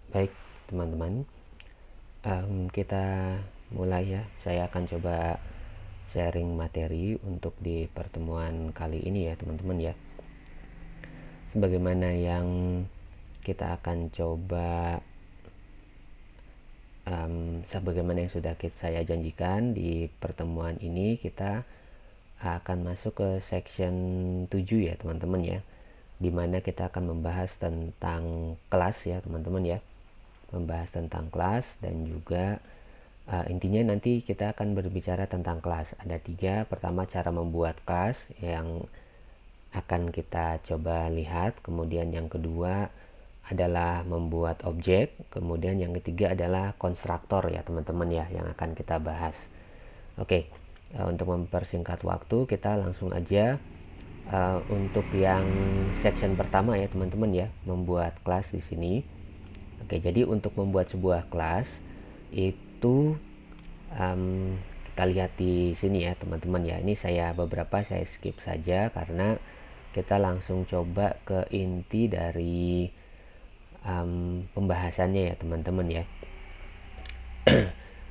Baik, teman-teman, kita mulai ya. Saya akan coba sharing materi untuk di pertemuan kali ini ya, teman-teman ya. Sebagaimana yang kita akan coba, sebagaimana yang sudah saya janjikan di pertemuan ini, kita akan masuk ke section 7 ya, teman-teman ya. Dimana kita akan membahas tentang kelas ya, teman-teman ya. Membahas tentang kelas dan juga intinya nanti kita akan berbicara tentang kelas. Ada 3. Pertama, cara membuat kelas yang akan kita coba lihat. Kemudian yang kedua adalah membuat objek. Kemudian yang ketiga adalah konstruktor ya, teman-teman ya, yang akan kita bahas. Oke, untuk mempersingkat waktu kita langsung aja untuk yang section pertama ya, teman-teman ya, membuat kelas di sini. Oke, jadi untuk membuat sebuah kelas itu kita lihat di sini ya, teman-teman ya. Ini saya skip saja karena kita langsung coba ke inti dari pembahasannya ya, teman-teman ya.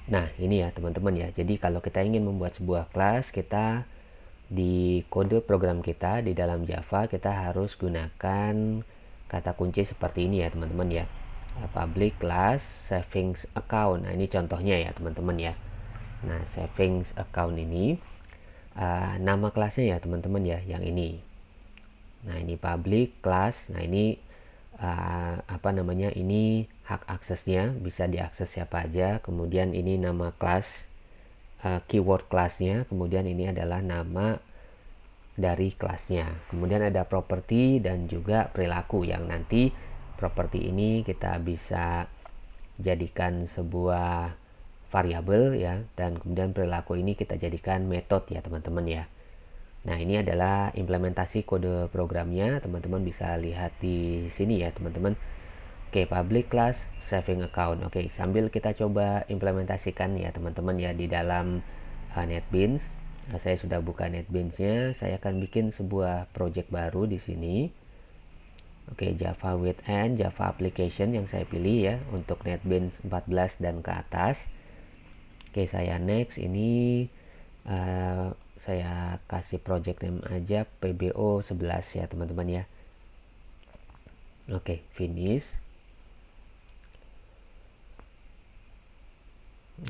Nah, ini ya, teman-teman ya. Jadi kalau kita ingin membuat sebuah kelas, kita di kode program kita di dalam Java kita harus gunakan kata kunci seperti ini ya, teman-teman ya. Public class savings account. Nah, ini contohnya ya, teman-teman ya. Nah, savings account ini nama kelasnya ya, teman-teman ya, yang ini. Nah, ini public class. Nah, ini ini hak aksesnya, bisa diakses siapa aja. Kemudian ini nama kelas, keyword kelasnya. Kemudian ini adalah nama dari kelasnya. Kemudian ada properti dan juga perilaku, yang nanti properti ini kita bisa jadikan sebuah variabel ya, dan kemudian perilaku ini kita jadikan metode ya, teman-teman ya. Nah, ini adalah implementasi kode programnya, teman-teman bisa lihat di sini ya, teman-teman. Oke, public class saving account. Oke, sambil kita coba implementasikan ya, teman-teman ya, di dalam NetBeans. Saya sudah buka NetBeans-nya. Saya akan bikin sebuah project baru di sini. Oke, Java with N, Java application yang saya pilih ya, untuk NetBeans 14 dan ke atas. Oke, saya next. Ini saya kasih project name aja PBO 11 ya, teman-teman ya. Oke, finish.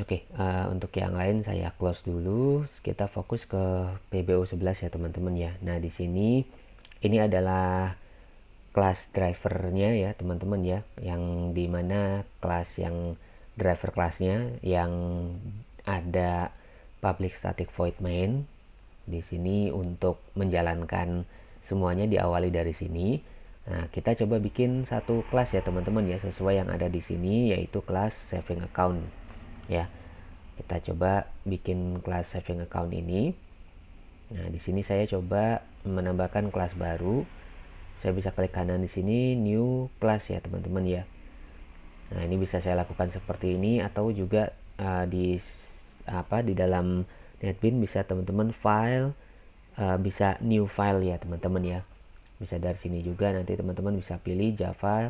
Oke, untuk yang lain saya close dulu. Kita fokus ke PBO 11 ya, teman-teman ya. Nah, di sini ini adalah kelas drivernya ya, teman-teman ya, yang dimana kelas yang driver kelasnya yang ada public static void main di sini untuk menjalankan semuanya, diawali dari sini. Nah, kita coba bikin satu kelas ya, teman-teman ya, sesuai yang ada di sini, yaitu kelas saving account ya. Kita coba bikin kelas saving account ini. Nah, di sini saya coba menambahkan kelas baru. Saya bisa klik kanan di sini, new class ya, teman-teman ya. Nah, ini bisa saya lakukan seperti ini, atau juga di dalam NetBeans bisa teman-teman file, bisa new file ya, teman-teman ya. Bisa dari sini juga, nanti teman-teman bisa pilih Java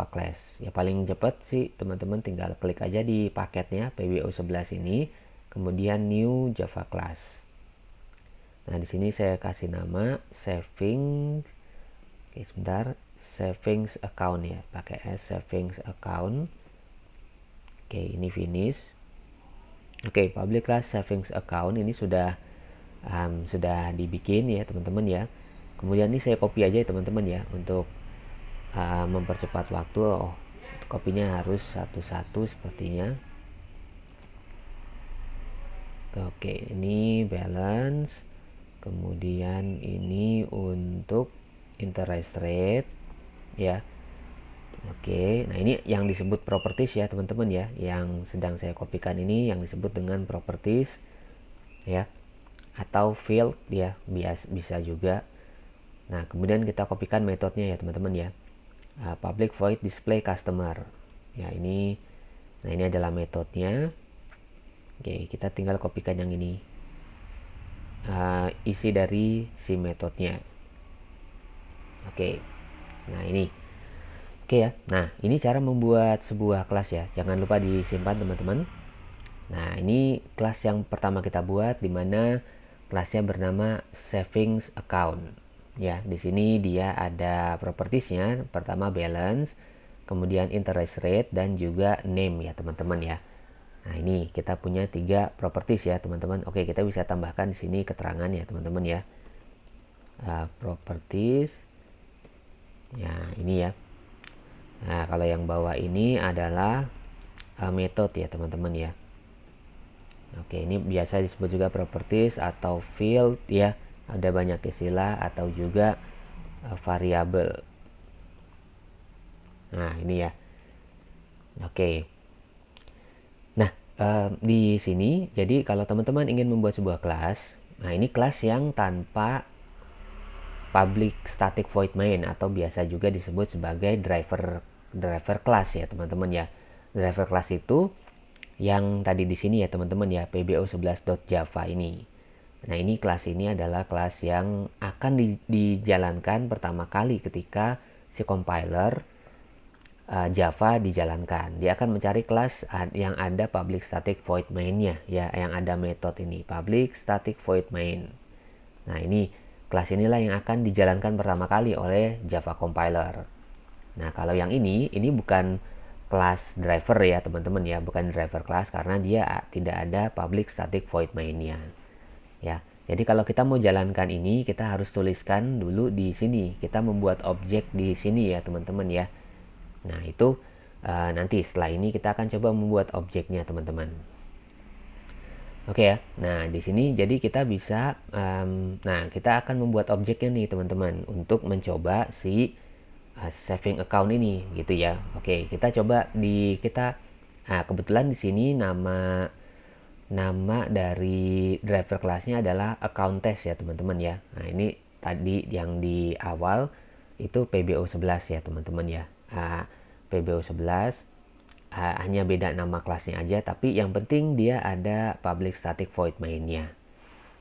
class. Ya, paling cepat sih teman-teman tinggal klik aja di paketnya PBO 11 ini, kemudian new Java class. Nah, di sini saya kasih nama savings. Oke, sebentar, savings account ya, pakai S, savings account. Oke, ini finish. Oke, public class savings account ini sudah dibikin ya, teman-teman ya. Kemudian ini saya copy aja ya, teman-teman ya, untuk mempercepat waktu. Kopinya harus satu-satu sepertinya. Oke, ini balance. Kemudian ini untuk interest rate ya. Oke, nah ini yang disebut properties ya, teman-teman ya. Yang sedang saya kopikan ini yang disebut dengan properties ya, atau field ya, bisa juga. Nah, kemudian kita kopikan metodenya ya, teman-teman ya. Public void display customer. Ya, nah ini adalah metodenya. Oke, kita tinggal kopikan yang ini. Isi dari si metodenya. Oke. Nah, ini. Oke ya. Nah, ini cara membuat sebuah kelas ya. Jangan lupa disimpan teman-teman. Nah, ini kelas yang pertama kita buat, di mana kelasnya bernama savings account. Ya, di sini dia ada propertiesnya. Pertama balance, kemudian interest rate, dan juga name ya teman-teman ya. Nah, ini kita punya 3 properties ya teman-teman. Oke, kita bisa tambahkan di sini keterangan ya teman-teman ya. Properties. Ya, ini ya. Nah, kalau yang bawah ini adalah metode ya teman-teman ya. Oke, ini biasa disebut juga properties atau field ya. Ada banyak istilah atau juga variabel. Nah, ini ya. Oke. Nah, di sini jadi kalau teman-teman ingin membuat sebuah kelas, nah ini kelas yang tanpa public static void main atau biasa juga disebut sebagai driver class ya teman-teman ya. Driver class itu yang tadi di sini ya teman-teman ya, pbo11.java ini. Nah, ini kelas ini adalah kelas yang akan dijalankan pertama kali ketika si compiler Java dijalankan. Dia akan mencari kelas yang ada public static void main-nya ya, yang ada metode ini, public static void main. Nah, ini kelas inilah yang akan dijalankan pertama kali oleh Java compiler. Nah, kalau yang ini bukan kelas driver ya teman-teman ya, bukan driver class karena dia tidak ada public static void main-nya. Ya. Jadi kalau kita mau jalankan ini, kita harus tuliskan dulu di sini. Kita membuat objek di sini ya teman-teman ya. Nah, itu nanti setelah ini kita akan coba membuat objeknya teman-teman. Oke ya. Nah, di sini jadi kita bisa nah, kita akan membuat objeknya nih teman-teman untuk mencoba si saving account ini gitu ya. Oke, kita coba kebetulan di sini nama dari driver kelasnya adalah account test ya teman-teman ya. Nah, ini tadi yang di awal itu PBO11 ya teman-teman ya. PBO11 hanya beda nama kelasnya aja, tapi yang penting dia ada public static void mainnya.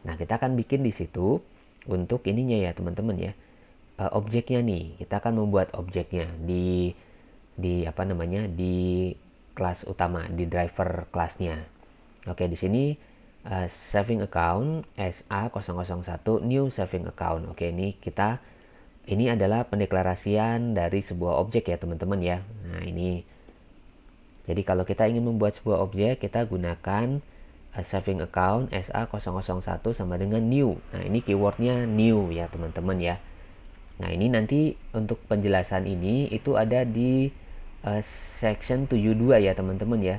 Nah, kita akan bikin di situ untuk ininya ya teman-teman ya. Objeknya nih, kita akan membuat objeknya di apa namanya, di kelas utama, di driver kelasnya. Oke, di sini saving account SA001 new saving account. Oke, ini adalah pendeklarasian dari sebuah objek ya teman-teman ya. Nah, ini jadi kalau kita ingin membuat sebuah objek, kita gunakan saving account SA001 sama dengan new. Nah, ini keywordnya new ya teman-teman ya. Nah, ini nanti untuk penjelasan ini itu ada di section 72 ya teman-teman ya.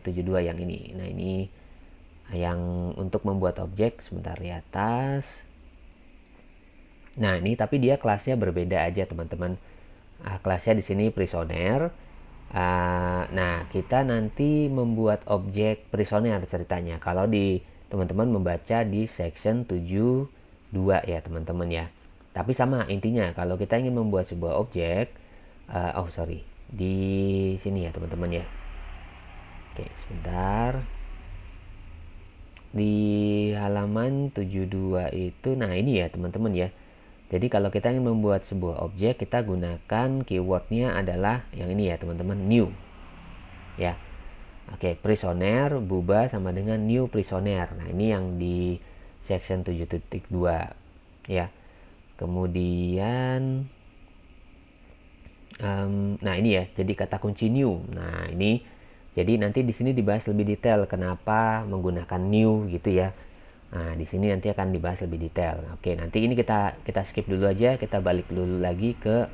72 yang ini. Nah, ini yang untuk membuat objek sebentar di atas. Nah, ini tapi dia kelasnya berbeda aja teman-teman. Kelasnya di sini prisoner. Nah, kita nanti membuat objek prisoner ceritanya. Kalau di teman-teman membaca di section 72 ya teman-teman ya. Tapi sama intinya, kalau kita ingin membuat sebuah objek, di sini ya teman-teman ya. Oke, sebentar. Di halaman 72 itu, nah ini ya teman-teman ya. Jadi kalau kita ingin membuat sebuah objek, kita gunakan keywordnya adalah yang ini ya teman-teman, new. Ya, oke, prisoner berubah sama dengan new prisoner. Nah, ini yang di section 7.2 ya. Kemudian nah ini ya, jadi kata kunci new. Nah, ini jadi nanti di sini dibahas lebih detail kenapa menggunakan new gitu ya. Nah, di sini nanti akan dibahas lebih detail. Oke, nanti ini kita skip dulu aja, kita balik dulu lagi ke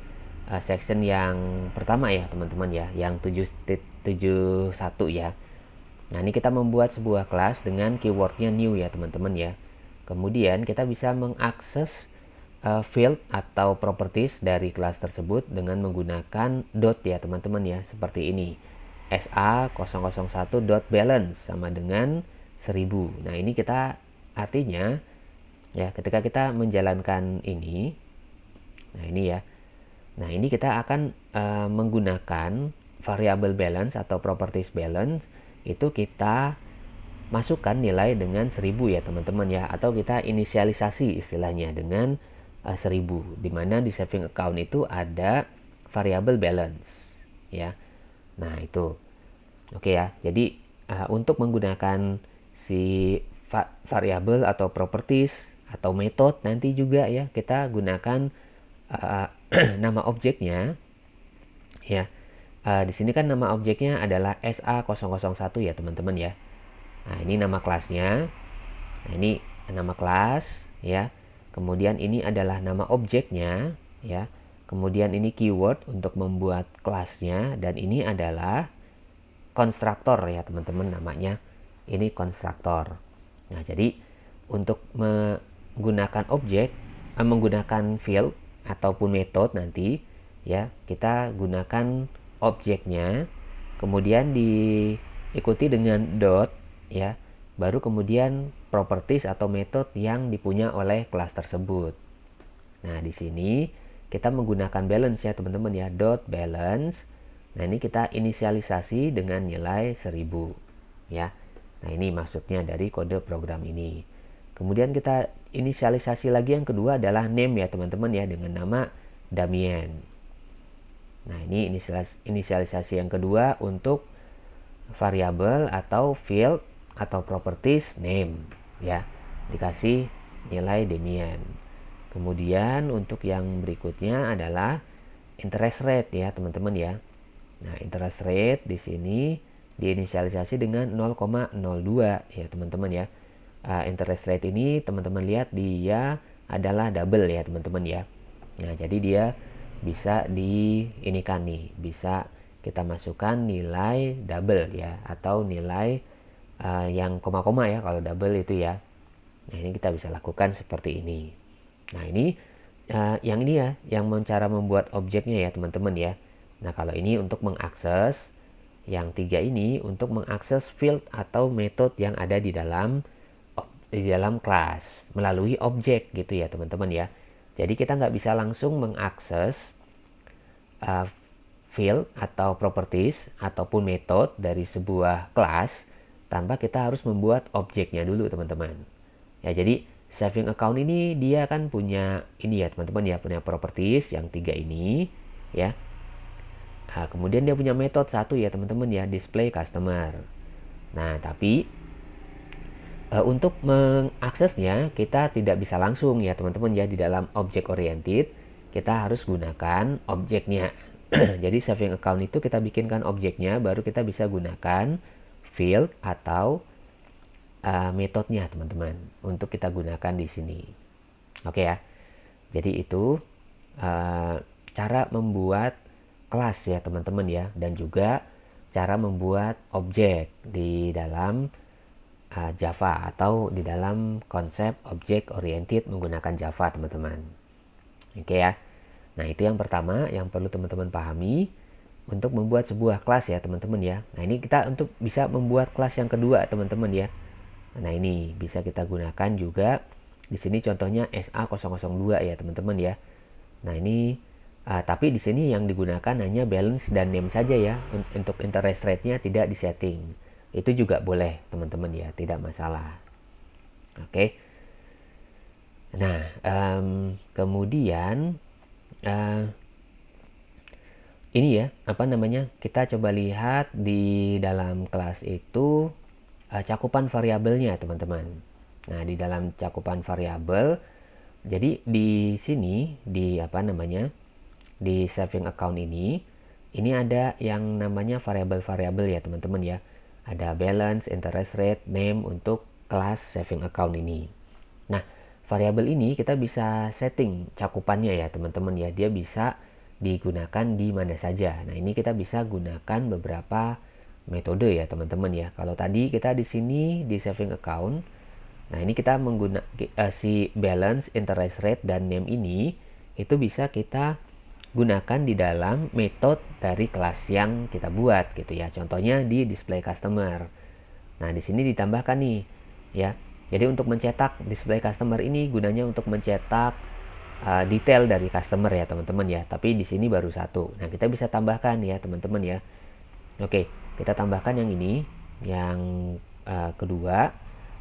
section yang pertama ya, teman-teman ya, yang 7.71 ya. Nah, ini kita membuat sebuah kelas dengan keywordnya new ya, teman-teman ya. Kemudian kita bisa mengakses field atau properties dari kelas tersebut dengan menggunakan dot ya, teman-teman ya, seperti ini. SA001.balance sama dengan 1000. Nah, ini kita artinya ya ketika kita menjalankan ini, nah ini ya, nah ini kita akan menggunakan variable balance atau properties balance, itu kita masukkan nilai dengan 1000 ya teman-teman ya, atau kita inisialisasi istilahnya dengan 1000, dimana di saving account itu ada variabel balance ya. Nah itu oke ya. Jadi untuk menggunakan si variabel atau properties atau metode nanti juga ya kita gunakan nama objeknya ya. Di sini kan nama objeknya adalah SA001 ya teman-teman ya. Nah ini nama kelasnya. Nah ini nama kelas ya. Kemudian ini adalah nama objeknya ya. Kemudian ini keyword untuk membuat kelasnya, dan ini adalah konstruktor ya teman-teman, namanya ini konstruktor. Nah jadi untuk menggunakan objek, menggunakan field ataupun metode nanti ya, kita gunakan objeknya, kemudian diikuti dengan dot ya, baru kemudian properties atau metode yang dipunya oleh kelas tersebut. Nah di sini kita menggunakan balance ya teman-teman ya, dot balance. Nah ini kita inisialisasi dengan nilai 1000 ya. Nah ini maksudnya dari kode program ini. Kemudian kita inisialisasi lagi, yang kedua adalah name ya teman-teman ya, dengan nama Damien. Nah ini inisialisasi yang kedua untuk variabel atau field atau properties name ya, dikasih nilai Damien. Kemudian untuk yang berikutnya adalah interest rate ya teman-teman ya. Nah interest rate di sini diinisialisasi dengan 0,02 ya teman-teman ya. Interest rate ini teman-teman lihat dia adalah double ya teman-teman ya. Nah jadi dia bisa diinikan nih, bisa kita masukkan nilai double ya, atau nilai yang koma-koma ya kalau double itu ya. Nah ini kita bisa lakukan seperti ini. Nah ini yang ini ya, yang cara membuat objeknya ya teman-teman ya. Nah kalau ini untuk mengakses, yang tiga ini untuk mengakses field atau metode yang ada di dalam kelas melalui objek gitu ya teman-teman ya. Jadi kita nggak bisa langsung mengakses field atau properties ataupun metode dari sebuah kelas tanpa kita harus membuat objeknya dulu teman-teman. Ya jadi saving account ini dia kan punya ini ya teman-teman ya, punya properties yang tiga ini ya. Nah, kemudian dia punya metode satu ya teman-teman ya, display customer. Nah tapi untuk mengaksesnya kita tidak bisa langsung ya teman-teman ya, di dalam object oriented kita harus gunakan objeknya. Jadi saving account itu kita bikinkan objeknya, baru kita bisa gunakan field atau metodenya teman-teman untuk kita gunakan di sini. Oke ya. Jadi itu cara membuat kelas ya teman-teman ya, dan juga cara membuat objek di dalam Java atau di dalam konsep object oriented menggunakan Java teman-teman. Oke ya. Nah itu yang pertama yang perlu teman-teman pahami untuk membuat sebuah kelas ya teman-teman ya. Nah ini kita untuk bisa membuat kelas yang kedua teman-teman ya. Nah ini bisa kita gunakan juga di sini contohnya SA002 ya teman-teman ya. Nah ini tapi di sini yang digunakan hanya balance dan name saja ya. Untuk interest rate-nya tidak disetting. Itu juga boleh teman-teman ya, tidak masalah. Oke. Nah kemudian ini ya apa namanya, kita coba lihat di dalam kelas itu cakupan variabelnya teman-teman. Nah di dalam cakupan variabel, jadi di sini di apa namanya, di saving account ini ada yang namanya variabel-variabel ya teman-teman ya. Ada balance, interest rate, name untuk kelas saving account ini. Nah variabel ini kita bisa setting cakupannya ya teman-teman ya, dia bisa digunakan di mana saja. Nah ini kita bisa gunakan beberapa metode ya teman-teman ya. Kalau tadi kita di sini di saving account, nah ini kita menggunakan si balance, interest rate, dan name ini itu bisa kita gunakan di dalam metode dari kelas yang kita buat gitu ya. Contohnya di display customer. Nah di sini ditambahkan nih ya. Jadi untuk mencetak display customer ini gunanya untuk mencetak detail dari customer ya teman-teman ya. Tapi di sini baru satu. Nah kita bisa tambahkan ya teman-teman ya. Oke, kita tambahkan yang ini, yang kedua.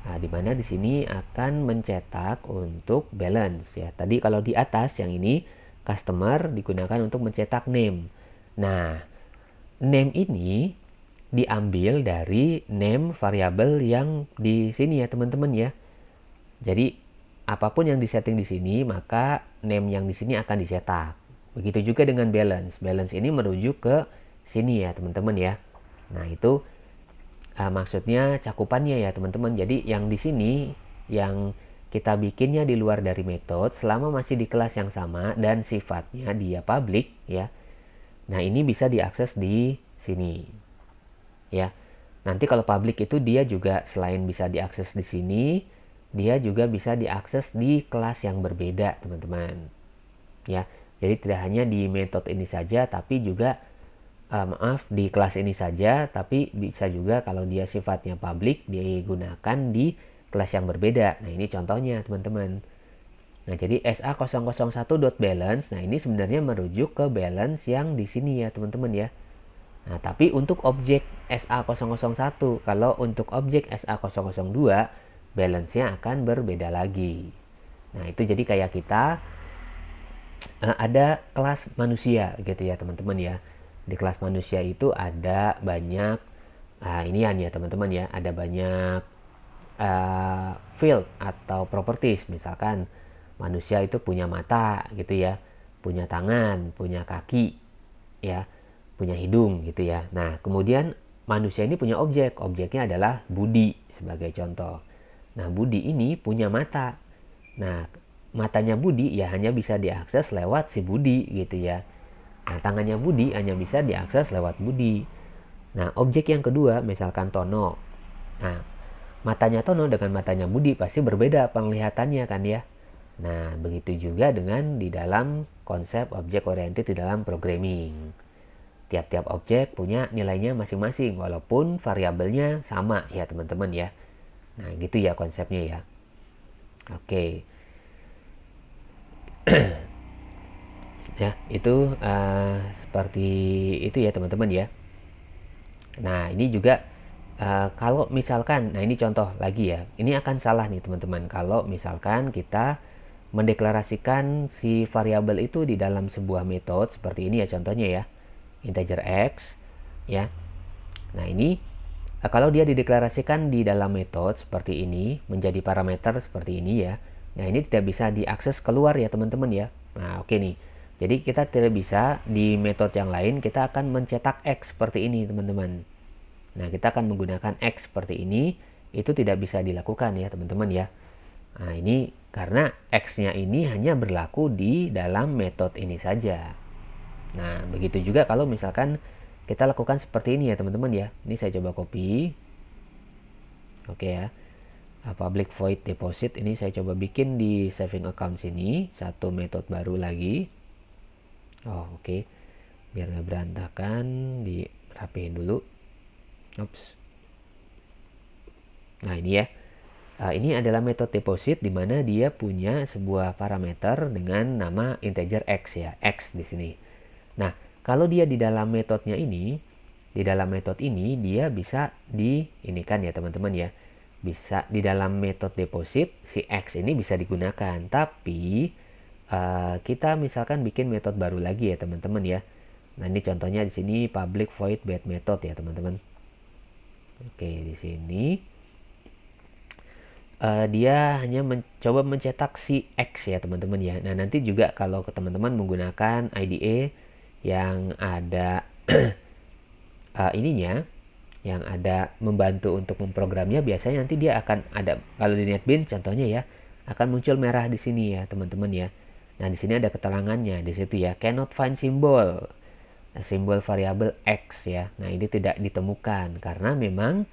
Nah, di mana di sini akan mencetak untuk balance ya. Tadi kalau di atas yang ini customer digunakan untuk mencetak name. Nah, name ini diambil dari name variabel yang di sini ya teman-teman ya. Jadi apapun yang disetting di sini, maka name yang di sini akan dicetak. Begitu juga dengan balance. Balance ini merujuk ke sini ya teman-teman ya. Nah, itu maksudnya cakupannya ya teman-teman. Jadi yang di sini yang kita bikinnya di luar dari metode selama masih di kelas yang sama dan sifatnya dia public ya. Nah, ini bisa diakses di sini. Ya. Nanti kalau public itu dia juga selain bisa diakses di sini, dia juga bisa diakses di kelas yang berbeda, teman-teman. Ya. Jadi tidak hanya di metode ini saja tapi juga di kelas ini saja, tapi bisa juga kalau dia sifatnya public digunakan di kelas yang berbeda. Nah, ini contohnya teman-teman. Nah, jadi SA001.balance, nah ini sebenarnya merujuk ke balance yang di sini ya teman-teman ya. Nah, tapi untuk objek SA001, kalau untuk objek SA002, balance-nya akan berbeda lagi. Nah, itu jadi kayak kita ada kelas manusia gitu ya teman-teman ya. Di kelas manusia itu ada banyak inian ya teman-teman ya, ada banyak field atau properties. Misalkan manusia itu punya mata gitu ya, punya tangan, punya kaki ya, punya hidung gitu ya. Nah, kemudian manusia ini punya objek, objeknya adalah budi sebagai contoh. Nah, budi ini punya mata. Nah, matanya budi ya hanya bisa diakses lewat si budi gitu ya. Nah, tangannya budi hanya bisa diakses lewat budi. Nah, objek yang kedua misalkan Tono. Nah, matanya Tono dengan matanya budi pasti berbeda penglihatannya kan ya. Nah, begitu juga dengan di dalam konsep objek oriented di dalam programming. Tiap-tiap objek punya nilainya masing-masing walaupun variabelnya sama ya teman-teman ya. Nah, gitu ya konsepnya ya. Oke. Ya, itu seperti itu ya teman-teman ya. Nah, ini juga kalau misalkan, nah ini contoh lagi ya, ini akan salah nih teman-teman kalau misalkan kita mendeklarasikan si variabel itu di dalam sebuah metode seperti ini ya contohnya ya, integer x ya. Nah, ini kalau dia dideklarasikan di dalam metode seperti ini menjadi parameter seperti ini ya. Nah, ini tidak bisa diakses keluar ya teman-teman ya. Nah, oke nih. Jadi kita tidak bisa di metode yang lain kita akan mencetak X seperti ini teman-teman. Nah, kita akan menggunakan X seperti ini. Itu tidak bisa dilakukan ya teman-teman ya. Nah, ini karena X-nya ini hanya berlaku di dalam metode ini saja. Nah, begitu juga kalau misalkan kita lakukan seperti ini ya teman-teman ya. Ini saya coba copy. Oke ya. Public void deposit ini saya coba bikin di saving account sini. Satu metode baru lagi. Oh, oke. Biar nggak berantakan, dirapiin dulu. Oops. Nah, ini ya. Ini adalah metode deposit di mana dia punya sebuah parameter dengan nama integer x ya, x di sini. Nah, kalau dia di dalam metodenya ini, di dalam metode ini dia bisa ini kan ya teman-teman ya. Bisa di dalam metode deposit si x ini bisa digunakan, tapi kita misalkan bikin metode baru lagi ya teman-teman ya. Nah, ini contohnya di sini public void bed method ya teman-teman. Oke, di sini dia hanya mencoba mencetak si X ya teman-teman ya. Nah, nanti juga kalau teman-teman menggunakan IDE yang ada ininya, yang ada membantu untuk memprogramnya, biasanya nanti dia akan ada, kalau di NetBeans contohnya ya, akan muncul merah di sini ya teman-teman ya. Nah, di sini ada keterangannya di situ ya, cannot find symbol, simbol variabel X ya. Nah, ini tidak ditemukan karena memang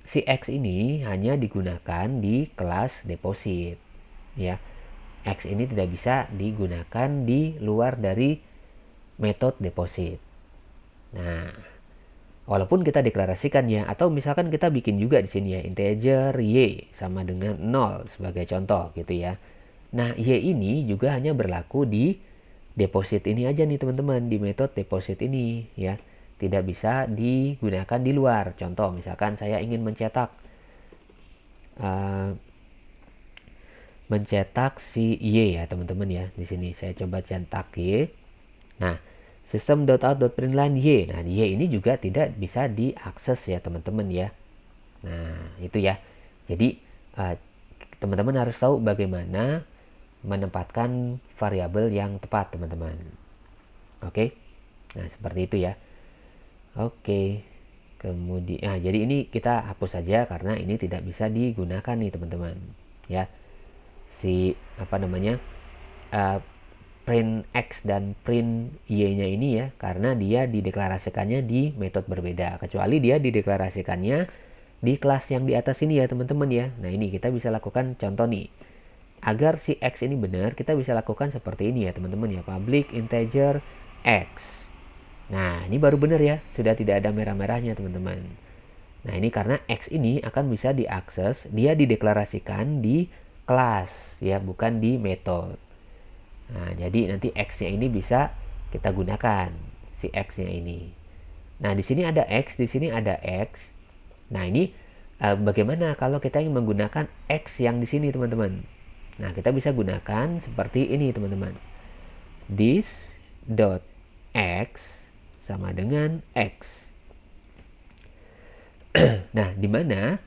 si X ini hanya digunakan di kelas deposit ya. X ini tidak bisa digunakan di luar dari metode deposit. Nah, walaupun kita deklarasikan ya, atau misalkan kita bikin juga di sini ya, integer y sama dengan 0 sebagai contoh gitu ya. Nah, y ini juga hanya berlaku di deposit ini aja nih teman-teman, di metode deposit ini ya. Tidak bisa digunakan di luar. Contoh, misalkan saya ingin mencetak mencetak si Y ya teman-teman ya. Di sini saya coba cetak Y. Nah, system.out.println Y. Nah, Y ini juga tidak bisa diakses ya teman-teman ya. Nah, itu ya. Jadi teman-teman harus tahu bagaimana menempatkan variabel yang tepat teman-teman. Oke. Nah, seperti itu ya. Oke. Kemudian jadi ini kita hapus saja karena ini tidak bisa digunakan nih teman-teman. Ya. Si apa namanya? Print X dan print Y-nya ini ya, karena dia dideklarasikannya di metode berbeda, kecuali dia dideklarasikannya di kelas yang di atas ini ya teman-teman ya. Nah ini kita bisa lakukan contoh nih, agar si X ini benar kita bisa lakukan seperti ini ya teman-teman ya, public integer X. Nah ini baru benar ya, sudah tidak ada merah-merahnya teman-teman. Nah ini karena X ini akan bisa diakses, dia dideklarasikan di kelas ya, bukan di metode. Nah, jadi nanti X-nya ini bisa kita gunakan si X-nya ini. Nah, di sini ada X, di sini ada X. Nah, ini bagaimana kalau kita ingin menggunakan X yang di sini, teman-teman? Nah, kita bisa gunakan seperti ini, teman-teman. This dot X sama dengan X. Nah, di mana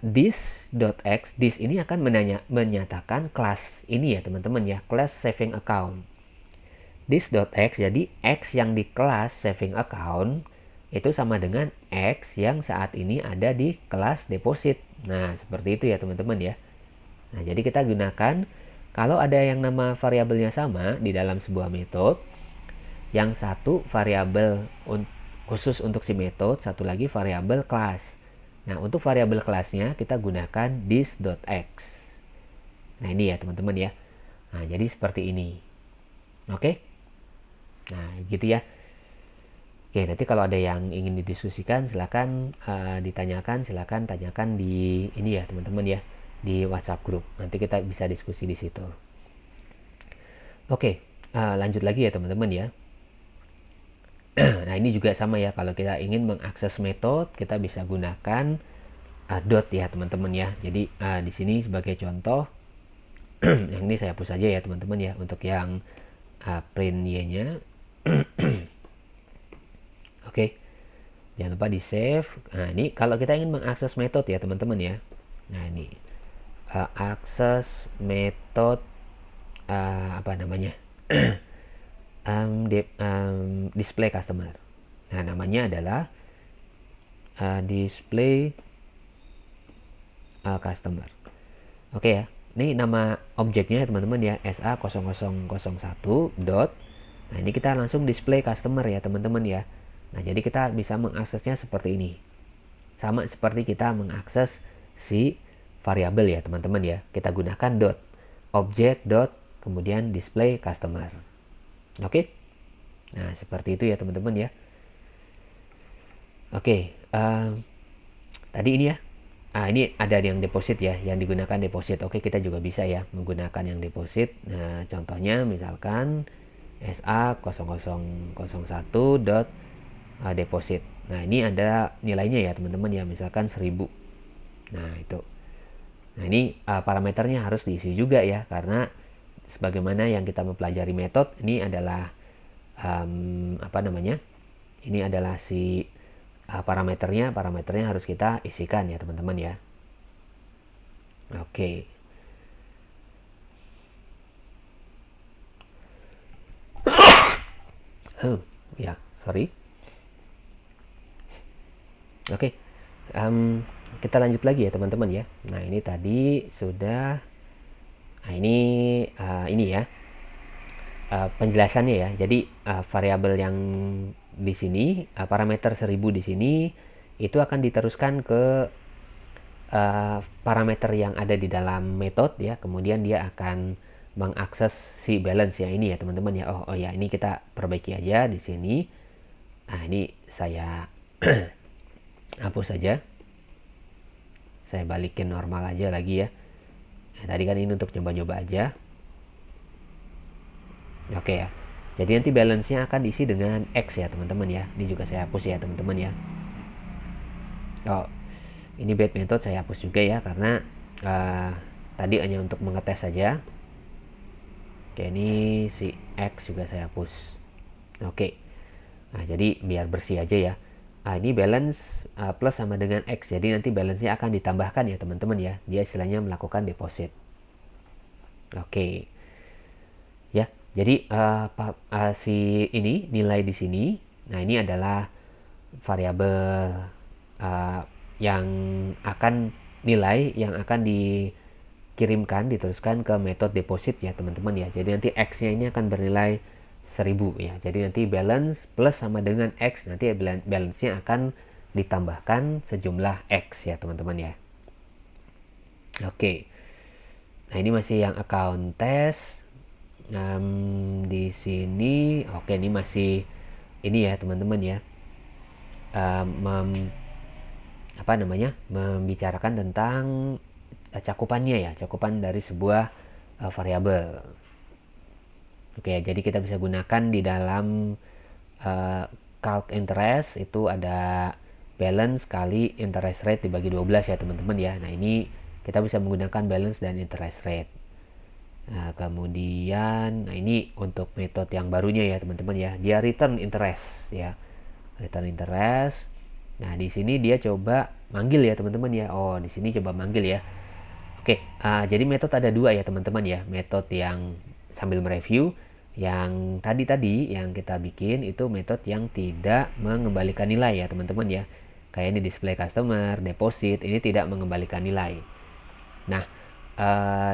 this.x, this ini akan menyatakan kelas ini ya teman-teman ya, kelas saving account. This.x, jadi X yang di kelas saving account itu sama dengan X yang saat ini ada di kelas deposit. Nah, seperti itu ya teman-teman ya. Nah, jadi kita gunakan kalau ada yang nama variabelnya sama di dalam sebuah metode, yang satu variabel khusus untuk si metode, satu lagi variabel kelas. Nah, untuk variabel kelasnya kita gunakan this.x. Nah, ini ya teman-teman ya. Nah, jadi seperti ini. Oke. Nah, gitu ya. Oke, nanti kalau ada yang ingin didiskusikan silakan ditanyakan, silakan tanyakan di ini ya teman-teman ya, di WhatsApp grup. Nanti kita bisa diskusi di situ. Oke, lanjut lagi ya teman-teman ya. Nah, ini juga sama ya, kalau kita ingin mengakses metode kita bisa gunakan dot ya teman-teman ya. Jadi di sini sebagai contoh yang ini saya hapus saja ya teman-teman ya, untuk yang print Y-nya. Oke. Jangan lupa di save. Nah, ini kalau kita ingin mengakses metode ya teman-teman ya. Nah, ini akses metode apa namanya? Display customer. Nah, namanya adalah display customer. Oke ya. Ini nama objeknya teman-teman ya, SA0001 dot. Nah, ini kita langsung display customer ya teman-teman ya. Nah, jadi kita bisa mengaksesnya seperti ini. Sama seperti kita mengakses si variabel ya teman-teman ya. Kita gunakan dot object dot kemudian display customer. Oke. Nah, seperti itu ya teman-teman ya. Oke, tadi ini ya. Ini ada yang deposit ya, yang digunakan deposit. Oke, kita juga bisa ya menggunakan yang deposit. Nah, contohnya misalkan SA0001 dot deposit. Nah, ini ada nilainya ya teman-teman ya, misalkan 1000. Nah, itu. Nah, ini parameternya harus diisi juga ya, karena sebagaimana yang kita mempelajari metode, ini adalah apa namanya? Ini adalah si parameternya harus kita isikan ya teman-teman ya. Oke. Ya, sorry. Oke. Kita lanjut lagi ya teman-teman ya. Nah, ini tadi sudah. Nah, ini ya. Penjelasannya ya. Jadi variabel yang di sini, parameter 1000 di sini itu akan diteruskan ke parameter yang ada di dalam metode ya. Kemudian dia akan mengakses si balance ya ini ya teman-teman ya. Oh ya, ini kita perbaiki aja di sini. Nah, ini saya hapus saja. Saya balikin normal aja lagi ya. Nah, tadi kan ini untuk coba-coba aja. Oke ya. Jadi nanti balance-nya akan diisi dengan X ya teman-teman ya. Ini juga saya hapus ya teman-teman ya. Oh, ini bad method saya hapus juga ya, karena tadi hanya untuk mengetes saja. Oke, ini si X juga saya hapus. Oke, nah jadi biar bersih aja ya. Nah, ini balance plus sama dengan X, jadi nanti balance-nya akan ditambahkan ya teman-teman ya. Dia istilahnya melakukan deposit. Oke, ya. Jadi si ini nilai di sini, nah ini adalah variabel uh, yang akan nilai yang akan dikirimkan, diteruskan ke metode deposit ya teman-teman ya. Jadi nanti X-nya ini akan bernilai 1000 ya. Jadi nanti balance plus sama dengan X, nanti balance-nya akan ditambahkan sejumlah X ya teman-teman ya. Oke. Nah, ini masih yang account test. Di sini oke, ini masih ini ya teman-teman ya. Membicarakan tentang cakupannya ya, cakupan dari sebuah variabel. Oke, jadi kita bisa gunakan di dalam calc interest itu ada balance kali interest rate dibagi 12 ya teman-teman ya. Nah, ini kita bisa menggunakan balance dan interest rate. Nah, kemudian nah ini untuk metode yang barunya ya teman-teman ya. Dia return interest ya. Return interest. Nah, di sini dia coba manggil ya teman-teman ya. Oh, di sini coba manggil ya. Oke, jadi metode ada dua ya teman-teman ya. Metode yang sambil mereview, yang tadi yang kita bikin itu metode yang tidak mengembalikan nilai ya teman-teman ya. Kayak ini display customer, deposit, ini tidak mengembalikan nilai. Nah,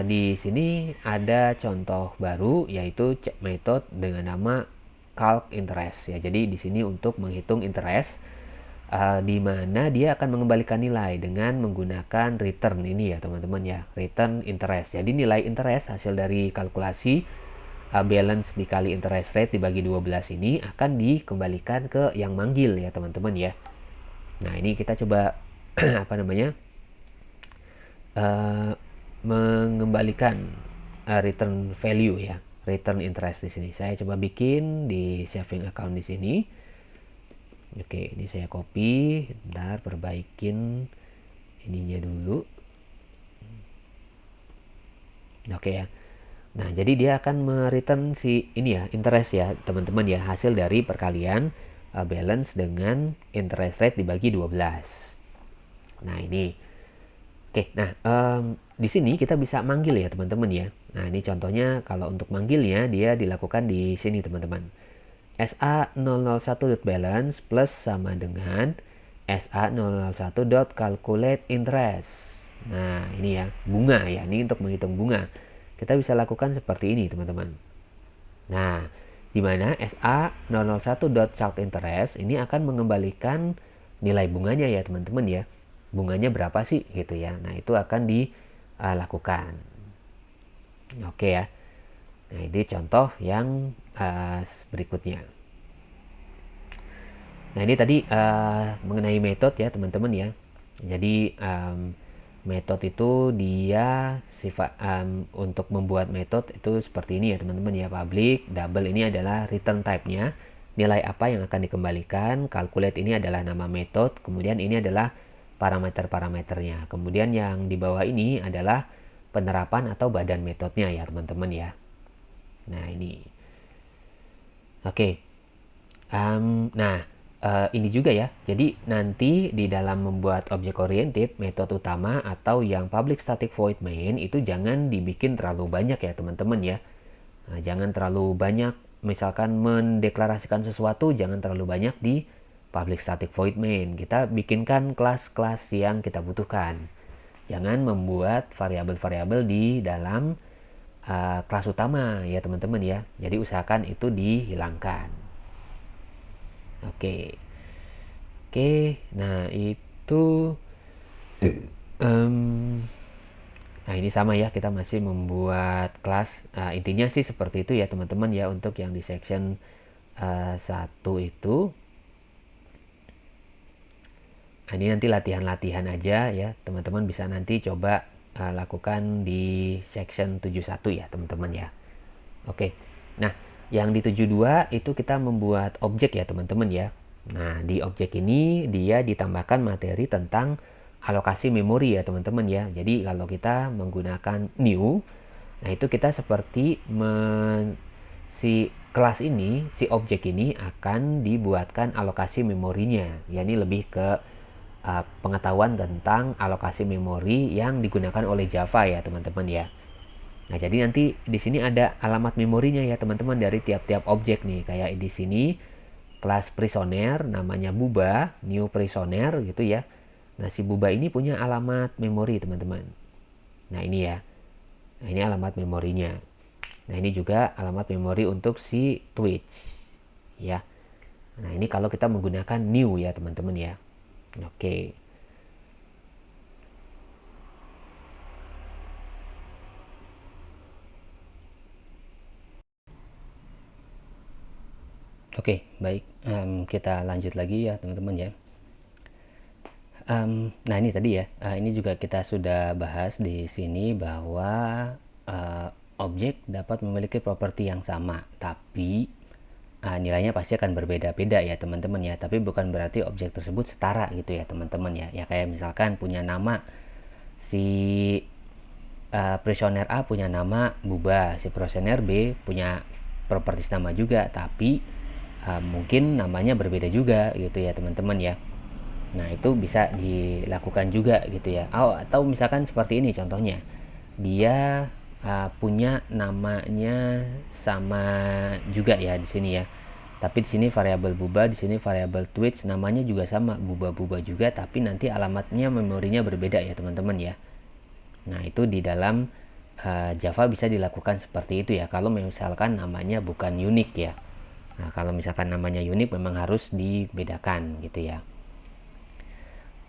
di sini ada contoh baru yaitu metode dengan nama calc interest ya. Jadi di sini untuk menghitung interest di mana dia akan mengembalikan nilai dengan menggunakan return ini ya teman-teman ya, return interest. Jadi nilai interest hasil dari kalkulasi balance dikali interest rate dibagi 12 ini akan dikembalikan ke yang manggil ya teman-teman ya. Nah, ini kita coba mengembalikan return value ya, return interest di sini. Saya coba bikin di saving account di sini. Oke, ini saya copy, bentar perbaikin ininya dulu. Oke ya. Nah, jadi dia akan mereturn si ini ya, interest ya, teman-teman ya, hasil dari perkalian balance dengan interest rate dibagi 12. Nah, ini. Oke, nah di sini kita bisa manggil ya teman-teman ya. Nah, ini contohnya kalau untuk manggilnya dia dilakukan di sini teman-teman. SA001.balance plus sama dengan SA001.calculate interest. Nah, ini ya, bunga ya. Ini untuk menghitung bunga. Kita bisa lakukan seperti ini teman-teman. Nah, di mana SA001.calc interest ini akan mengembalikan nilai bunganya ya teman-teman ya. Bunganya berapa sih gitu ya. Nah, itu akan dilakukan. Oke ya. Nah, ini contoh yang berikutnya. Nah, ini tadi mengenai metode ya teman-teman ya. Jadi metode itu dia sifat untuk membuat metode itu seperti ini ya teman-teman ya. Public, double ini adalah return type-nya. Nilai apa yang akan dikembalikan. Calculate ini adalah nama metode. Kemudian ini adalah parameter-parameternya. Kemudian yang di bawah ini adalah penerapan atau badan metodenya ya teman-teman ya. Nah, ini. Oke. Nah, ini juga ya. Jadi nanti di dalam membuat object oriented, metode utama atau yang public static void main itu jangan dibikin terlalu banyak ya teman-teman ya. Nah, jangan terlalu banyak, misalkan mendeklarasikan sesuatu jangan terlalu banyak di public static void main. Kita bikinkan kelas-kelas yang kita butuhkan. Jangan membuat variabel-variabel di dalam kelas utama ya teman-teman ya. Jadi usahakan itu dihilangkan. Oke. Nah itu nah ini sama ya, kita masih membuat kelas. Intinya sih seperti itu ya teman-teman ya untuk yang di section 1 itu. Nah, ini nanti latihan-latihan aja ya, teman-teman bisa nanti coba lakukan di section 71 ya teman-teman ya. Oke, nah yang di 72 itu kita membuat objek ya teman-teman ya. Nah, di objek ini dia ditambahkan materi tentang alokasi memori ya teman-teman ya. Jadi kalau kita menggunakan new, nah itu kita seperti si kelas ini, si objek ini akan dibuatkan alokasi memorinya. Ya ini lebih ke pengetahuan tentang alokasi memori yang digunakan oleh Java ya teman-teman ya. Nah, jadi nanti di sini ada alamat memorinya ya teman-teman dari tiap-tiap objek nih. Kayak di sini kelas prisoner namanya Buba, new prisoner gitu ya. Nah, si Buba ini punya alamat memori teman-teman. Nah, ini ya. Nah, ini alamat memorinya. Nah, ini juga alamat memori untuk si Twitch ya. Nah, ini kalau kita menggunakan new ya teman-teman ya. Oke. Oke, baik. Kita lanjut lagi ya teman-teman ya. Nah ini tadi ya, ini juga kita sudah bahas di sini bahwa uh, objek dapat memiliki properti yang sama, tapi nilainya pasti akan berbeda-beda ya teman-teman ya. Tapi bukan berarti objek tersebut setara gitu ya teman-teman ya. Ya kayak misalkan punya nama si prisoner A punya nama Buba, si prisoner B punya properti nama juga, tapi mungkin namanya berbeda juga gitu ya teman-teman ya. Nah, itu bisa dilakukan juga gitu ya. Oh, atau misalkan seperti ini contohnya. Dia punya namanya sama juga ya di sini ya. Tapi di sini variabel Buba, di sini variabel Twitch namanya juga sama, Buba-Buba juga, tapi nanti alamatnya memorinya berbeda ya, teman-teman ya. Nah, itu di dalam Java bisa dilakukan seperti itu ya. Kalau misalkan namanya bukan unik ya. Nah, kalau misalkan namanya unik memang harus dibedakan gitu ya.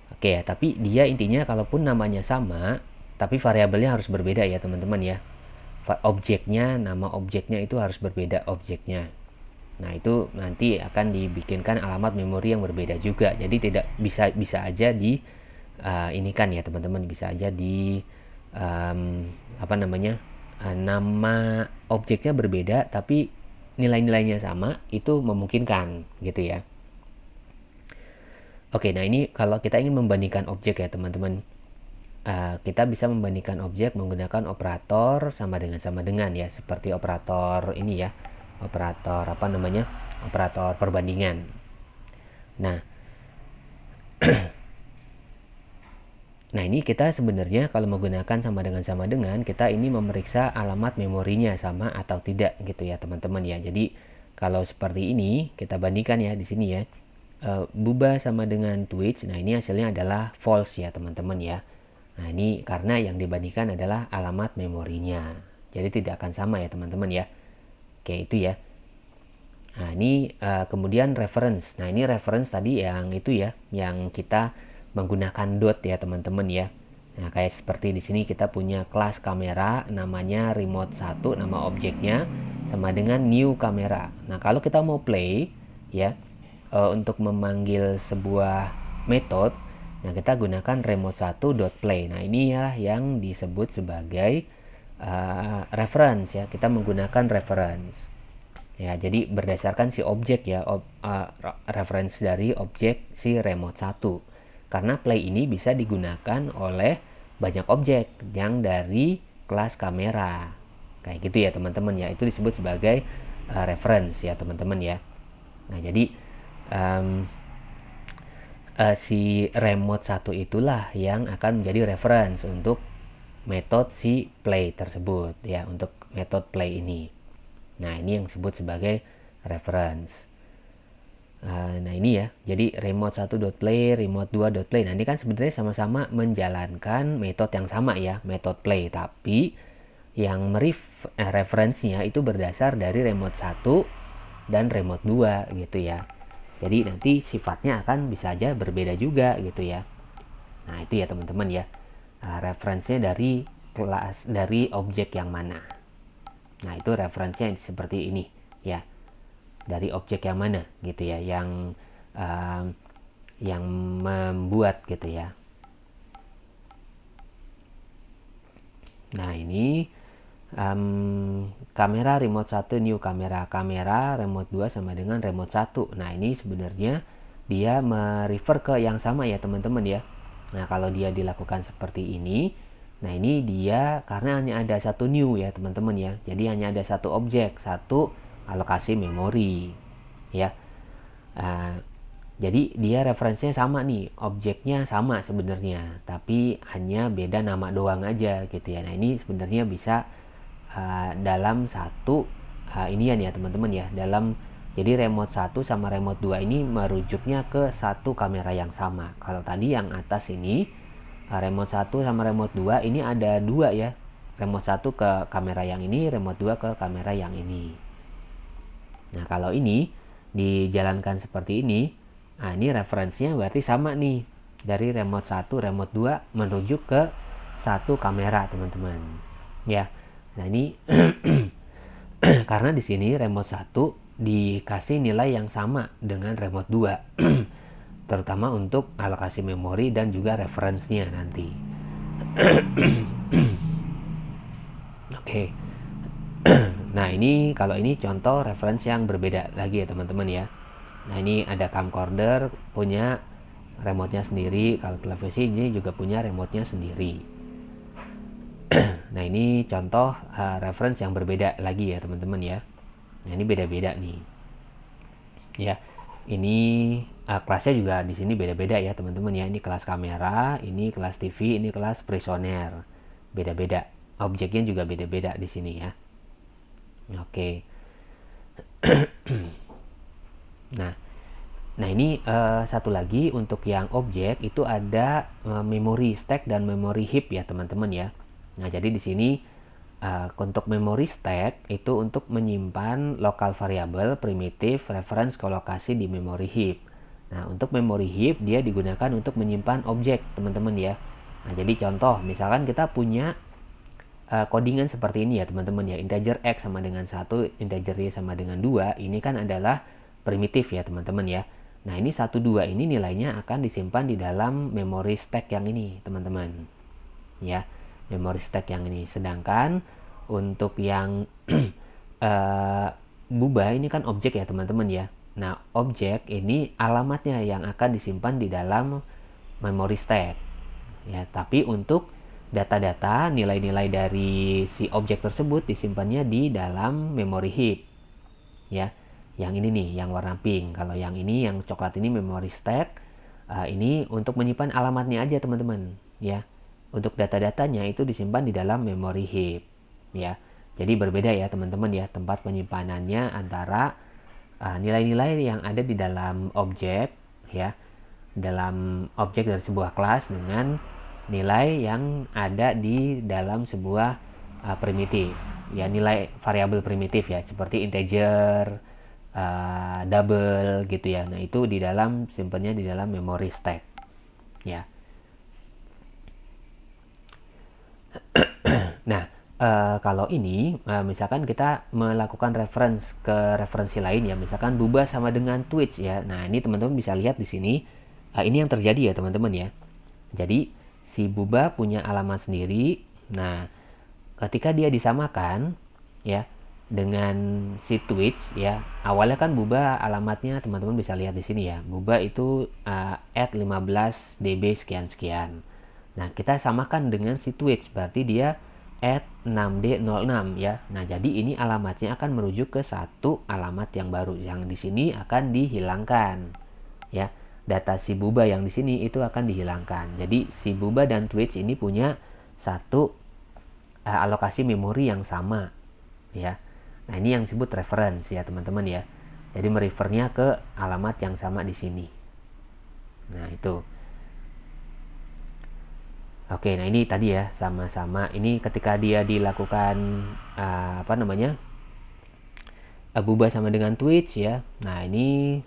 Oke ya, tapi dia intinya kalaupun namanya sama, tapi variabelnya harus berbeda ya teman-teman ya. Objeknya, nama objeknya itu harus berbeda objeknya. Nah itu nanti akan dibikinkan alamat memori yang berbeda juga. Jadi tidak bisa bisa aja di ini kan ya teman-teman, bisa aja di apa namanya, nama objeknya berbeda tapi nilai-nilainya sama, itu memungkinkan gitu ya. Oke, nah ini kalau kita ingin membandingkan objek ya teman-teman, kita bisa membandingkan objek menggunakan operator sama dengan ya, seperti operator ini ya, operator apa namanya, operator perbandingan. Nah, nah ini kita sebenarnya kalau menggunakan sama dengan kita ini memeriksa alamat memorinya sama atau tidak gitu ya teman-teman ya. Jadi kalau seperti ini kita bandingkan ya di sini ya, Buba sama dengan Twitch. Nah ini hasilnya adalah false ya teman-teman ya. Nah ini karena yang dibandingkan adalah alamat memorinya. Jadi tidak akan sama ya teman-teman ya. Oke itu ya. Nah ini kemudian reference. Nah ini reference tadi yang itu ya, yang kita menggunakan dot ya teman-teman ya. Nah kayak seperti di sini kita punya kelas kamera namanya remote 1, nama objeknya sama dengan new kamera. Nah kalau kita mau play ya, untuk memanggil sebuah metode, nah kita gunakan remote1.play. Nah ini ya yang disebut sebagai reference ya, kita menggunakan reference ya. Jadi berdasarkan si objek ya, reference dari objek si remote1, karena play ini bisa digunakan oleh banyak objek yang dari kelas kamera kayak gitu ya teman-teman ya. Itu disebut sebagai reference ya teman-teman ya. Nah jadi si remote1 itulah yang akan menjadi reference untuk metode si play tersebut ya, untuk metode play ini. Nah ini yang disebut sebagai reference. Nah ini ya, jadi remote1.play, remote2.play. Nah ini kan sebenarnya sama-sama menjalankan metode yang sama ya, metode play, tapi yang referensinya itu berdasar dari remote1 dan remote2 gitu ya. Jadi nanti sifatnya akan bisa aja berbeda juga gitu ya. Nah itu ya teman-teman ya, referensinya dari kelas, dari objek yang mana. Nah itu referensinya seperti ini ya, dari objek yang mana gitu ya, yang membuat gitu ya. Nah ini kamera remote 1 new kamera, kamera remote 2 sama dengan remote 1. Nah ini sebenarnya dia merefer ke yang sama ya teman-teman ya. Nah, kalau dia dilakukan seperti ini, nah ini dia karena hanya ada satu new ya teman-teman ya. Jadi hanya ada satu objek, satu alokasi memori ya. Uh, jadi dia referensinya sama nih, objeknya sama sebenarnya, tapi hanya beda nama doang aja gitu ya. Nah ini sebenarnya bisa dalam satu inian ya teman-teman ya, dalam jadi remote 1 sama remote 2 ini merujuknya ke satu kamera yang sama. Kalau tadi yang atas ini remote 1 sama remote 2 ini ada dua ya, remote 1 ke kamera yang ini, remote 2 ke kamera yang ini. Nah kalau ini dijalankan seperti ini, nah ini referensinya berarti sama nih, dari remote 1 remote 2 menuju ke satu kamera teman-teman ya. Nah ini karena di sini remote 1 dikasih nilai yang sama dengan remote 2 terutama untuk alokasi memori dan juga referensinya nanti. Oke. Nah ini kalau ini contoh referensi yang berbeda lagi ya teman-teman ya. Nah ini ada camcorder punya remote-nya sendiri, kalau televisi ini juga punya remote-nya sendiri. Nah ini contoh reference yang berbeda lagi ya teman-teman ya. Nah ini beda-beda nih ya. Ini kelasnya juga di sini beda-beda ya teman-teman ya. Ini kelas kamera, ini kelas TV, ini kelas prisoner, beda-beda. Objeknya juga beda-beda di sini ya. Oke. Nah ini satu lagi untuk yang objek itu ada memory stack dan memory heap ya teman-teman ya. Nah jadi di sini untuk memory stack itu untuk menyimpan lokal variabel primitif reference ke lokasi di memory heap. Nah untuk memory heap dia digunakan untuk menyimpan objek teman-teman ya. Nah jadi contoh misalkan kita punya codingan seperti ini ya teman-teman ya, integer x sama dengan 1, integer y sama dengan 2, ini kan adalah primitif ya teman-teman ya. Nah ini 1, 2 ini nilainya akan disimpan di dalam memory stack yang ini teman-teman ya, memory stack yang ini. Sedangkan untuk yang bubah ini kan objek ya teman-teman ya. Nah objek ini alamatnya yang akan disimpan di dalam memory stack ya, tapi untuk data-data nilai-nilai dari si objek tersebut disimpannya di dalam memory heap ya. Yang ini nih yang warna pink, kalau yang ini yang coklat ini memory stack. Ini untuk menyimpan alamatnya aja teman-teman ya. Untuk data-datanya itu disimpan di dalam memory heap ya. Jadi berbeda ya teman-teman ya tempat penyimpanannya antara nilai-nilai yang ada di dalam objek ya, dalam objek dari sebuah kelas dengan nilai yang ada di dalam sebuah primitif ya, nilai variabel primitif ya seperti integer, double gitu ya. Nah itu di dalam simpannya di dalam memory stack ya. Nah kalau ini misalkan kita melakukan reference ke referensi lain ya, misalkan bubah sama dengan Twitch ya. Nah ini teman-teman bisa lihat di sini ini yang terjadi ya teman-teman ya. Jadi si Buba punya alamat sendiri. Nah, ketika dia disamakan ya dengan si Twitch ya, awalnya kan Buba alamatnya teman-teman bisa lihat di sini ya. Buba itu @15db sekian-sekian. Nah, kita samakan dengan si Twitch, berarti dia @6d06 ya. Nah, jadi ini alamatnya akan merujuk ke satu alamat yang baru yang di sini akan dihilangkan ya. Data si Buba yang di sini itu akan dihilangkan. Jadi si Buba dan Twitch ini punya satu alokasi memori yang sama ya. Nah ini yang disebut reference ya teman-teman ya. Jadi merefernya ke alamat yang sama di sini. Nah itu. Oke, nah ini tadi ya sama-sama. Ini ketika dia dilakukan Buba sama dengan Twitch ya. Nah ini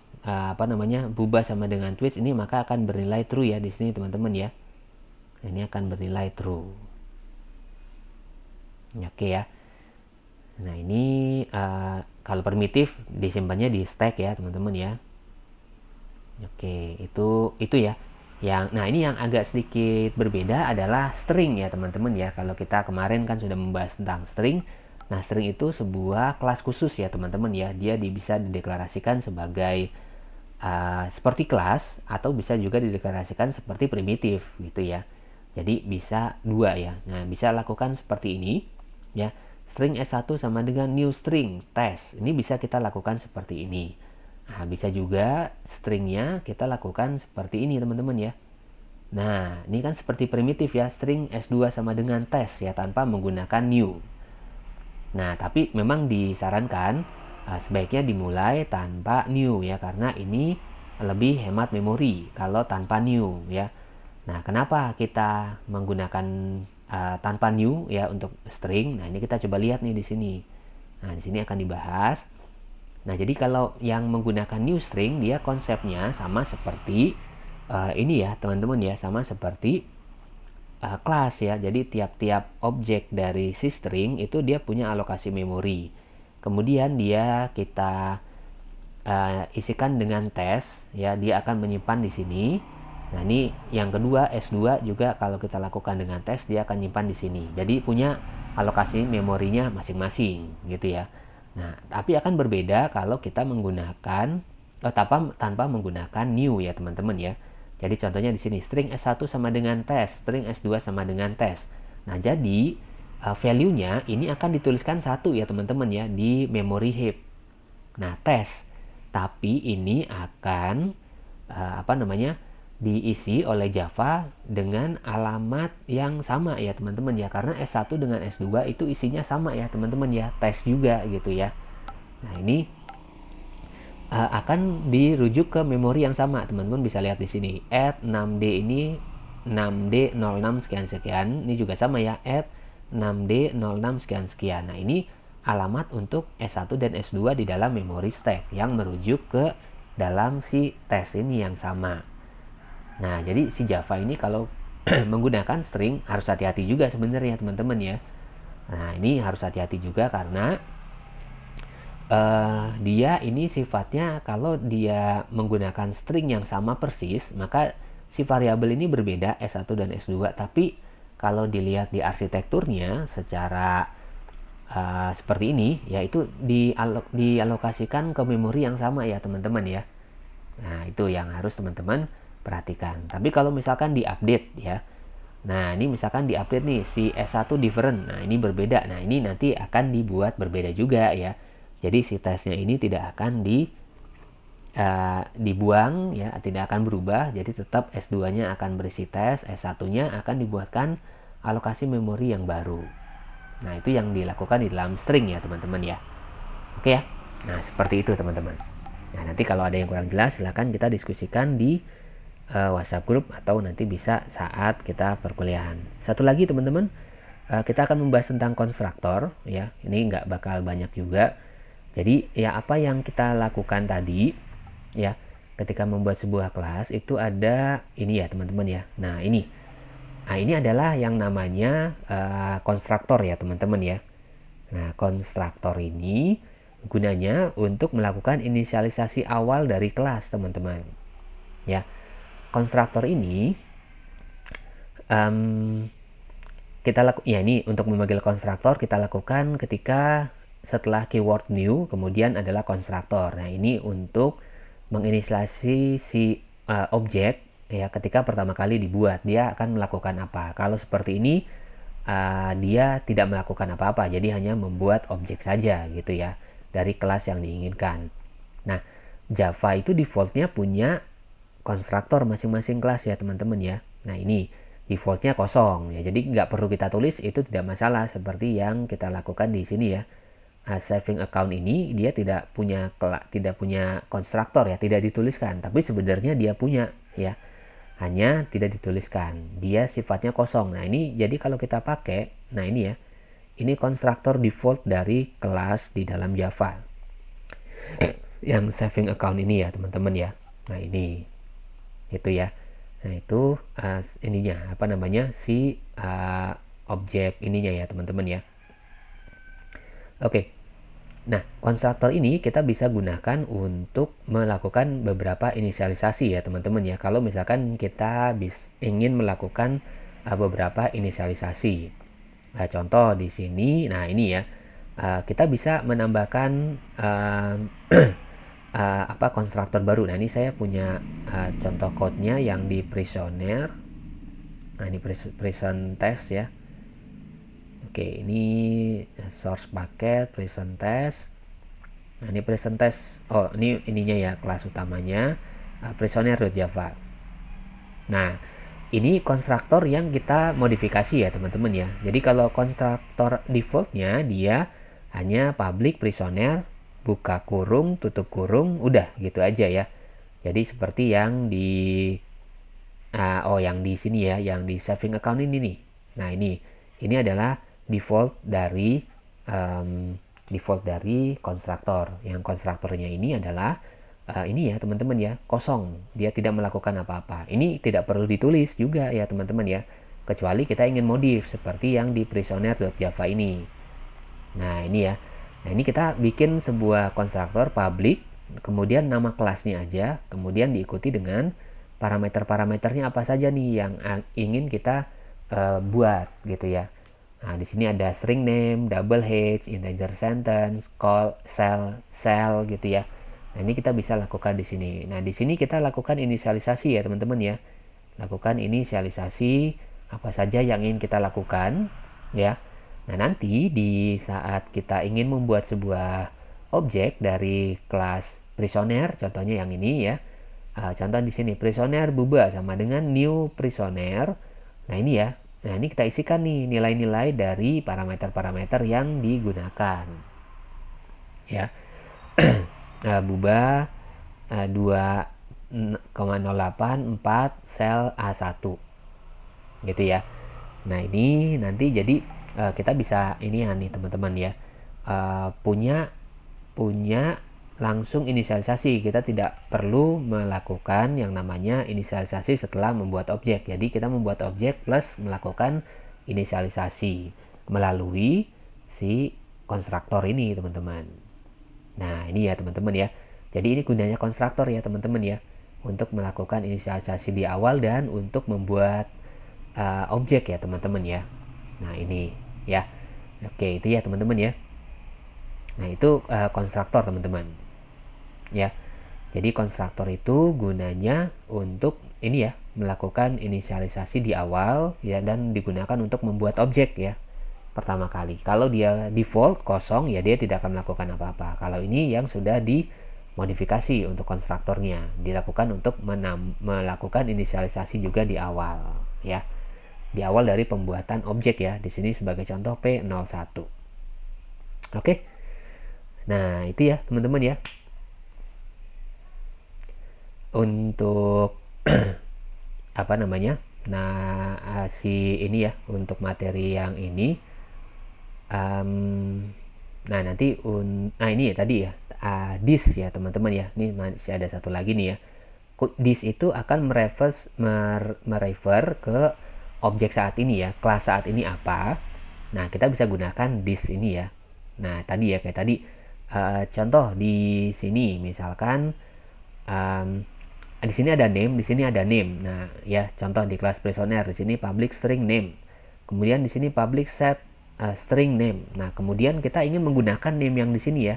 Buba sama dengan Twitch ini maka akan bernilai true ya di sini teman-teman ya. Ini akan bernilai true. Oke ya. Nah ini kalau primitif disimpannya di stack ya teman-teman ya. Oke, itu ya. Nah ini yang agak sedikit berbeda adalah string ya teman-teman ya. Kalau kita kemarin kan sudah membahas tentang string. Nah string itu sebuah kelas khusus ya teman-teman ya. Dia bisa dideklarasikan sebagai seperti kelas atau bisa juga dideklarasikan seperti primitif gitu ya. Jadi bisa dua ya. Nah, bisa lakukan seperti ini ya. String S1 sama dengan new string test. Ini bisa kita lakukan seperti ini. Nah, bisa juga stringnya kita lakukan seperti ini teman-teman ya. Nah, ini kan seperti primitif ya, string S2 sama dengan test ya tanpa menggunakan new. Nah, tapi memang disarankan sebaiknya dimulai tanpa new ya, karena ini lebih hemat memori kalau tanpa new ya. Nah, kenapa kita menggunakan tanpa new ya untuk string? Nah, ini kita coba lihat nih di sini. Nah, di sini akan dibahas. Nah, jadi kalau yang menggunakan new string, dia konsepnya sama seperti ini ya, teman-teman ya, sama seperti kelas ya. Jadi tiap-tiap objek dari si string itu dia punya alokasi memori. Kemudian dia kita isikan dengan tes ya, dia akan menyimpan di sini. Nah, ini yang kedua S2 juga kalau kita lakukan dengan tes dia akan nyimpan di sini. Jadi punya alokasi memorinya masing-masing gitu ya. Nah, tapi akan berbeda kalau kita menggunakan tanpa menggunakan new ya teman-teman ya. Jadi contohnya di sini string S1 sama dengan tes, string S2 sama dengan tes. Nah, jadi value-nya ini akan dituliskan satu ya teman-teman ya di memory heap. Nah, tes. Tapi ini akan diisi oleh Java dengan alamat yang sama ya teman-teman ya, karena S1 dengan S2 itu isinya sama ya teman-teman ya, tes juga gitu ya. Nah, ini akan dirujuk ke memori yang sama. Teman-teman bisa lihat di sini add 6D ini 6D06 sekian-sekian, ini juga sama ya, add 6D06 sekian-sekian. Nah, ini alamat untuk S1 dan S2 di dalam memory stack yang merujuk ke dalam si tes ini yang sama. Nah, jadi si Java ini kalau menggunakan string harus hati-hati juga sebenarnya teman-teman ya. Nah, ini harus hati-hati juga karena dia ini sifatnya kalau dia menggunakan string yang sama persis, maka si variabel ini berbeda S1 dan S2. Tapi kalau dilihat di arsitekturnya secara seperti ini, yaitu dialokasikan ke memori yang sama ya teman-teman ya. Nah, itu yang harus teman-teman perhatikan. Tapi kalau misalkan diupdate ya, nah ini misalkan diupdate nih si S1 different, nah ini berbeda, nah ini nanti akan dibuat berbeda juga ya. Jadi si tesnya ini tidak akan dibuang ya, tidak akan berubah. Jadi tetap S2 nya akan berisi tes, S1 nya akan dibuatkan alokasi memori yang baru. Nah, itu yang dilakukan di dalam string ya teman-teman ya. Oke ya. Nah, seperti itu teman-teman. Nah, nanti kalau ada yang kurang jelas silahkan kita diskusikan di WhatsApp group atau nanti bisa saat kita perkuliahan. Satu lagi teman-teman, kita akan membahas tentang konstruktor ya. Ini nggak bakal banyak juga. Jadi ya apa yang kita lakukan tadi ya ketika membuat sebuah kelas itu ada ini ya teman-teman ya. Nah, ini adalah yang namanya konstruktor ya teman-teman ya. Nah, konstruktor ini gunanya untuk melakukan inisialisasi awal dari kelas teman-teman ya. Konstruktor ini ini untuk memanggil konstruktor kita lakukan ketika setelah keyword new kemudian adalah konstruktor. Nah, ini untuk menginisialisasi si objek ya, ketika pertama kali dibuat dia akan melakukan apa. Kalau seperti ini dia tidak melakukan apa-apa, jadi hanya membuat objek saja gitu ya dari kelas yang diinginkan. Nah, Java itu defaultnya punya konstruktor masing-masing kelas ya teman-teman ya. Nah, ini defaultnya kosong ya, jadi nggak perlu kita tulis, itu tidak masalah seperti yang kita lakukan di sini ya. Saving account ini dia tidak punya konstruktor ya, tidak dituliskan, tapi sebenarnya dia punya ya, hanya tidak dituliskan, dia sifatnya kosong. Nah, ini jadi kalau kita pakai, nah ini ya, ini konstruktor default dari kelas di dalam Java yang saving account ini ya teman-teman ya. Nah, ini itu ya. Nah, itu ininya apa namanya si objek ininya ya teman-teman ya. Oke. Nah, konstruktor ini kita bisa gunakan untuk melakukan beberapa inisialisasi ya teman-teman ya. Kalau misalkan kita ingin melakukan beberapa inisialisasi. Contoh di sini, nah ini ya, kita bisa menambahkan konstruktor baru. Nah, ini saya punya contoh code-nya yang di prisoner. Nah, ini prison test ya. Oke, ini source paket prison test. Nah, ini prison test. Oh, ini ininya ya, kelas utamanya prisoner.java. Nah, ini konstruktor yang kita modifikasi ya teman-teman ya. Jadi kalau konstruktor defaultnya dia hanya public prisoner, buka kurung, tutup kurung, udah gitu aja ya. Jadi seperti yang di yang di sini ya, yang di saving account ini nih. Nah, ini adalah default dari konstruktor. Yang konstruktornya ini adalah ini ya teman-teman ya, kosong. Dia tidak melakukan apa-apa. Ini tidak perlu ditulis juga ya teman-teman ya. Kecuali kita ingin modif seperti yang di prisoner.java ini. Nah, ini ya. Nah, ini kita bikin sebuah konstruktor public, kemudian nama kelasnya aja, kemudian diikuti dengan parameter-parameternya apa saja nih yang ingin kita buat gitu ya. Nah, di sini ada string name, double H, integer sentence, call, cell gitu ya. Nah, ini kita bisa lakukan di sini. Nah, di sini kita lakukan inisialisasi ya, teman-teman ya. Lakukan inisialisasi apa saja yang ingin kita lakukan ya. Nah, nanti di saat kita ingin membuat sebuah objek dari kelas prisoner, contohnya yang ini ya. Contoh di sini prisoner buba sama dengan new prisoner. Nah, ini ya. Nah, ini kita isikan nih nilai-nilai dari parameter-parameter yang digunakan. Ya. Buba 2,084 sel A1. Gitu ya. Nah, ini nanti jadi kita bisa ini ya nih teman-teman ya. Punya langsung inisialisasi. Kita tidak perlu melakukan yang namanya inisialisasi setelah membuat objek. Jadi kita membuat objek plus melakukan inisialisasi melalui si konstruktor ini teman-teman. Nah, ini ya teman-teman ya. Jadi ini gunanya konstruktor ya teman-teman ya, untuk melakukan inisialisasi di awal dan untuk membuat objek ya teman-teman ya. Nah, ini ya. Oke, itu ya teman-teman ya. Nah, itu konstruktor teman-teman ya. Jadi konstruktor itu gunanya untuk ini ya, melakukan inisialisasi di awal ya, dan digunakan untuk membuat objek ya pertama kali. Kalau dia default kosong ya dia tidak akan melakukan apa-apa. Kalau ini yang sudah dimodifikasi untuk konstruktornya, dilakukan untuk melakukan inisialisasi juga di awal ya. Di awal dari pembuatan objek ya. Di sini sebagai contoh P01. Oke. Nah, itu ya teman-teman ya. Untuk apa namanya? Nah, si ini ya untuk materi yang ini. Nah, nanti ini ya tadi ya. This ya teman-teman ya. Ini masih ada satu lagi nih ya. This itu akan merefer ke objek saat ini ya, kelas saat ini apa. Nah, kita bisa gunakan this ini ya. Nah, tadi ya kayak tadi contoh di sini misalkan di sini ada name, di sini ada name. Nah, ya contoh di kelas prisoner di sini public string name. Kemudian di sini public set string name. Nah, kemudian kita ingin menggunakan name yang di sini ya.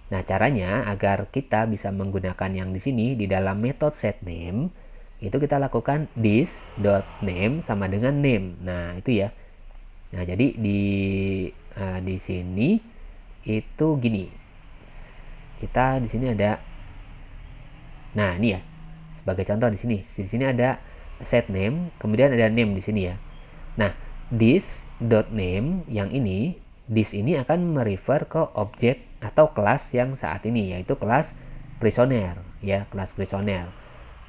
Nah, caranya agar kita bisa menggunakan yang di sini di dalam metode setName, itu kita lakukan this.name sama dengan name. Nah, itu ya. Nah, jadi di sini itu gini. Kita di sini ada. Nah, ini ya. Sebagai contoh di sini ada setName, kemudian ada name di sini ya. Nah, this.name yang ini, this ini akan merefer ke objek atau kelas yang saat ini, yaitu kelas prisoner ya, kelas prisoner.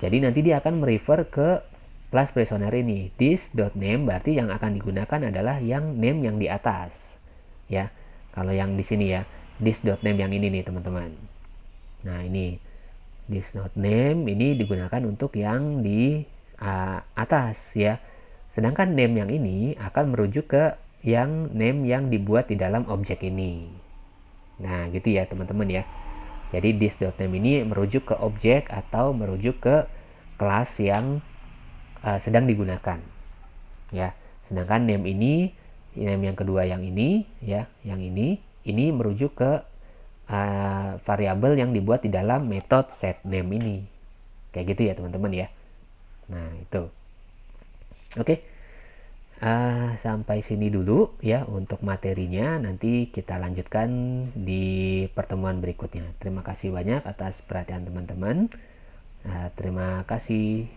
Jadi nanti dia akan merefer ke kelas prisoner ini. This.name berarti yang akan digunakan adalah yang name yang di atas ya. Kalau yang di sini ya, this.name yang ini nih teman-teman. Nah, ini this.name ini digunakan untuk yang di atas ya. Sedangkan name yang ini akan merujuk ke yang name yang dibuat di dalam objek ini. Nah, gitu ya teman-teman ya. Jadi this.name ini merujuk ke objek atau merujuk ke kelas yang sedang digunakan. Ya. Sedangkan name ini, name yang kedua yang ini ya, yang ini merujuk ke variabel yang dibuat di dalam metode setName ini. Kayak gitu ya teman-teman ya. Nah itu. Oke. Sampai sini dulu ya untuk materinya. Nanti kita lanjutkan di pertemuan berikutnya. Terima kasih banyak atas perhatian teman-teman. Terima kasih.